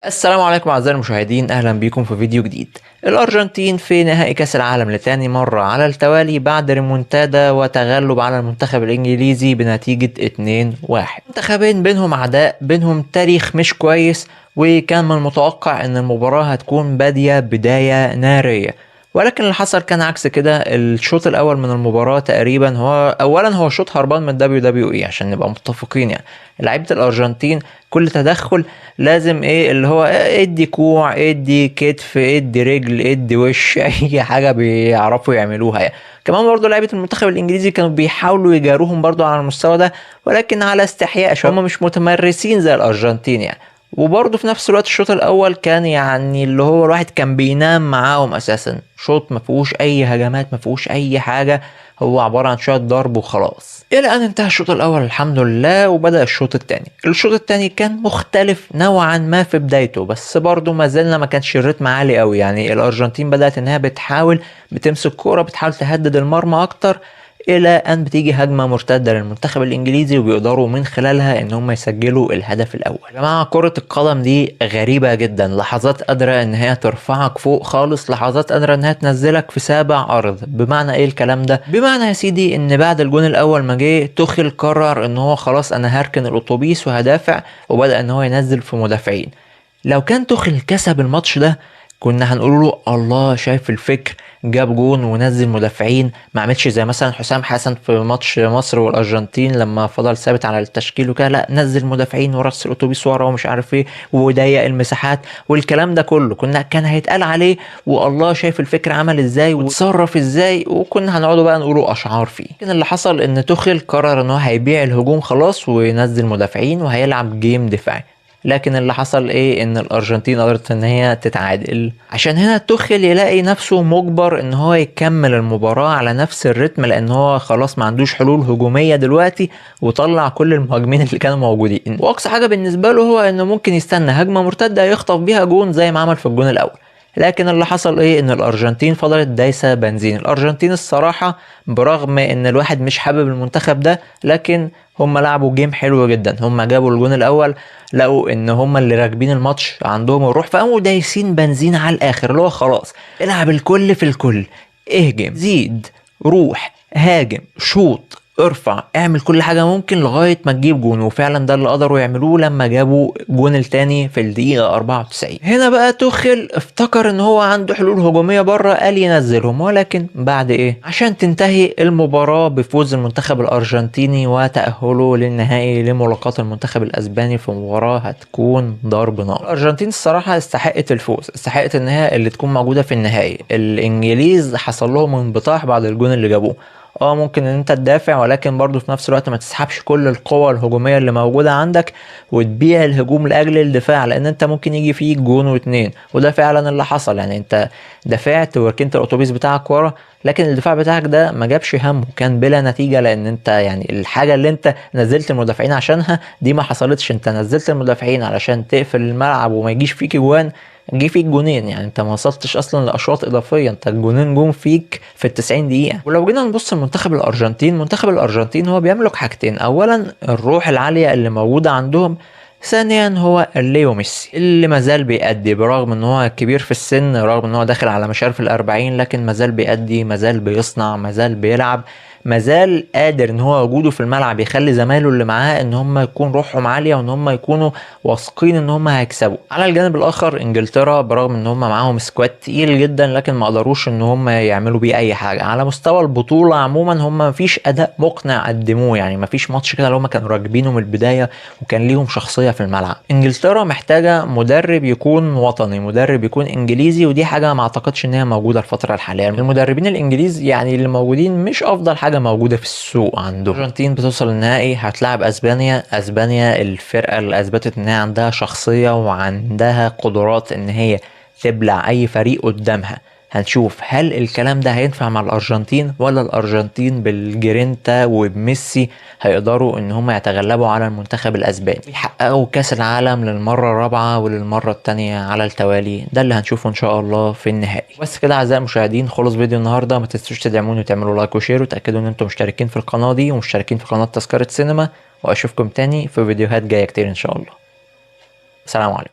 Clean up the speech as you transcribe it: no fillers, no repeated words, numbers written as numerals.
السلام عليكم أعزائي المشاهدين، أهلا بيكم في فيديو جديد. الأرجنتين في نهائي كأس العالم لتاني مرة على التوالي بعد ريمونتادا وتغلب على المنتخب الإنجليزي بنتيجة 2-1. منتخبين بينهم عداء، بينهم تاريخ مش كويس، وكان من المتوقع أن المباراة هتكون بادية بداية نارية، ولكن اللي حصل كان عكس كده. الشوط الأول من المباراة تقريبا هو شوط هربان من WWE عشان نبقى متفقين. يعني لعيبة الأرجنتين كل تدخل لازم اللي هو ادي كوع، ادي كتف، ادي رجل، ادي وش اي حاجه بيعرفوا يعملوها يعني. كمان برضه لعيبه المنتخب الانجليزي كانوا بيحاولوا يجاروهم برضه على المستوى ده، ولكن على استحياء شويه، هم مش متمرسين زي الارجنتين يعني. وبرضه في نفس الوقت الشوط الاول كان يعني اللي هو الواحد كان بينام معاهم اساسا. شوط ما فيهوش اي هجمات، ما فيهوش اي حاجه، هو عباره عن شويه ضرب وخلاص. الى ان انتهى الشوط الاول الحمد لله، وبدأ الشوط الثاني. الشوط الثاني كان مختلف نوعا ما في بدايته، بس برضه ما زلنا ما كانش الريتم عالي قوي. يعني الارجنتين بدأت انها بتحاول بتمسك كوره، بتحاول تهدد المرمى اكتر، الى ان بتيجي هجمه مرتده للمنتخب الانجليزي وبيقدروا من خلالها ان هم يسجلوا الهدف الاول. يا جماعه كره القدم دي غريبه جدا، لحظات قادره ان هي ترفعك فوق خالص، لحظات قادره ان هي تنزلك في سابع ارض. بمعنى ايه الكلام ده؟ بمعنى يا سيدي ان بعد الجون الاول ما جه توخيل قرر ان هو خلاص انا هركن الاتوبيس وهدافع، وبدأ ان هو ينزل في مدافعين. لو كان توخيل كسب الماتش ده كنا هنقول له الله، شايف الفكر، جاب جون ونزل مدافعين، ما عملش زي مثلا حسام حسن في ماتش مصر والارجنتين لما فضل ثابت على التشكيل وكده. لا، نزل مدافعين ورص الاتوبيس ورا ومش عارف ايه وضيق المساحات والكلام ده كله كان هيتقال عليه. والله شايف الفكر عمل ازاي وتصرف ازاي، وكنا هنقعدوا بقى نقولوا اشعار فيه. لكن اللي حصل ان توخيل قرر ان هو هيبيع الهجوم خلاص وينزل مدافعين وهيلعب جيم دفاعي. لكن اللي حصل ان الارجنتين قدرت ان هي تتعادل. عشان هنا توخيل يلاقي نفسه مجبر ان هو يكمل المباراة على نفس الريتم، لان هو خلاص ما عندوش حلول هجومية دلوقتي، وطلع كل المهاجمين اللي كانوا موجودين. واقصى حاجة بالنسبة له هو انه ممكن يستنى هجمة مرتدة يخطف بيها جون زي ما عمل في الجون الاول. لكن اللي حصل ان الارجنتين فضلت دايسه بنزين. الارجنتين الصراحه برغم ان الواحد مش حابب المنتخب ده، لكن هم لعبوا جيم حلو جدا. هم جابوا الجون الاول، لقوا ان هم اللي راكبين الماتش، عندهم الروح، فقاموا دايسين بنزين على الاخر، اللي هو خلاص العب الكل في الكل، اهجم، زيد، روح، هاجم، شوط، ارفع، اعمل كل حاجة ممكن لغاية ما تجيب جون. وفعلا ده اللي قدروا يعملوه لما جابوا جون التاني في الدقيقة 94. هنا بقى توخيل افتكر ان هو عنده حلول هجومية بره، قال ينزلهم، ولكن بعد عشان تنتهي المباراة بفوز المنتخب الارجنتيني وتأهله للنهائي لملاقاة المنتخب الاسباني في مباراة هتكون ضرب نار. الارجنتين الصراحة استحقت الفوز، استحقت ان هي اللي تكون موجودة في النهائي. الانجليز حصل لهم انبطاح بعد الجون اللي جابوه. ممكن ان انت تدافع، ولكن برضه في نفس الوقت ما تسحبش كل القوة الهجومية اللي موجودة عندك وتبيع الهجوم لاجل الدفاع، لان انت ممكن يجي فيك جون واتنين، وده فعلا اللي حصل. يعني انت دفعت وركنت الاتوبيس بتاعك ورا، لكن الدفاع بتاعك ده ما جابش همه، كان بلا نتيجة، لان انت يعني الحاجة اللي انت نزلت المدافعين عشانها دي ما حصلتش. انت نزلت المدافعين علشان تقفل الملعب وما يجيش فيك جوان، جه فيك جونين. يعني انت ما وصلتش اصلا لاشواط اضافيه، انت الجونين جم فيك في ال 90 دقيقه. ولو جينا نبص لمنتخب الارجنتين، منتخب الارجنتين هو بيملك حاجتين: اولا الروح العاليه اللي موجوده عندهم، ثانيا هو ليو ميسي اللي مازال بيأدي برغم ان هو كبير في السن، رغم ان هو داخل على مشارف الأربعين، لكن مازال بيأدي، مازال بيصنع، مازال بيلعب، مازال قادر ان هو وجوده في الملعب يخلي زمايله اللي معاه ان هم يكون روحهم عاليه وان هم يكونوا واثقين ان هم هيكسبوا. على الجانب الاخر انجلترا برغم ان هم معاهم سكواد تقيل جدا، لكن ما قدروش ان هم يعملوا بيه اي حاجه. على مستوى البطوله عموما هم ما فيش اداء مقنع قدموه، يعني ما فيش ماتش كده اللي هم كانوا راكبينه من البدايه وكان ليهم شخصيه في الملعب. انجلترا محتاجه مدرب يكون وطني، مدرب يكون انجليزي، ودي حاجه ما اعتقدش ان هي موجوده الفتره الحاليه. المدربين الانجليز يعني اللي موجودين مش افضل حاجه موجوده في السوق عندهم. الارجنتين بتوصل النهائي، هتلاعب اسبانيا. اسبانيا الفرقه اللي اثبتت ان هي عندها شخصيه وعندها قدرات ان هي تبلع اي فريق قدامها. هنشوف هل الكلام ده هينفع مع الارجنتين، ولا الارجنتين بالجرينتا وبميسي هيقدروا ان هم يتغلبوا على المنتخب الاسباني يحققوا كاس العالم للمره الرابعه وللمره الثانيه على التوالي. ده اللي هنشوفه ان شاء الله في النهائي. بس كده اعزائي المشاهدين، خلص فيديو النهارده. ما تنسوش تدعموني وتعملوا لايك وشير، وتاكدوا ان انتم مشتركين في القناه دي ومشتركين في قناه تذكره سينما، واشوفكم تاني في فيديوهات جايه كتير ان شاء الله. سلام عليكم.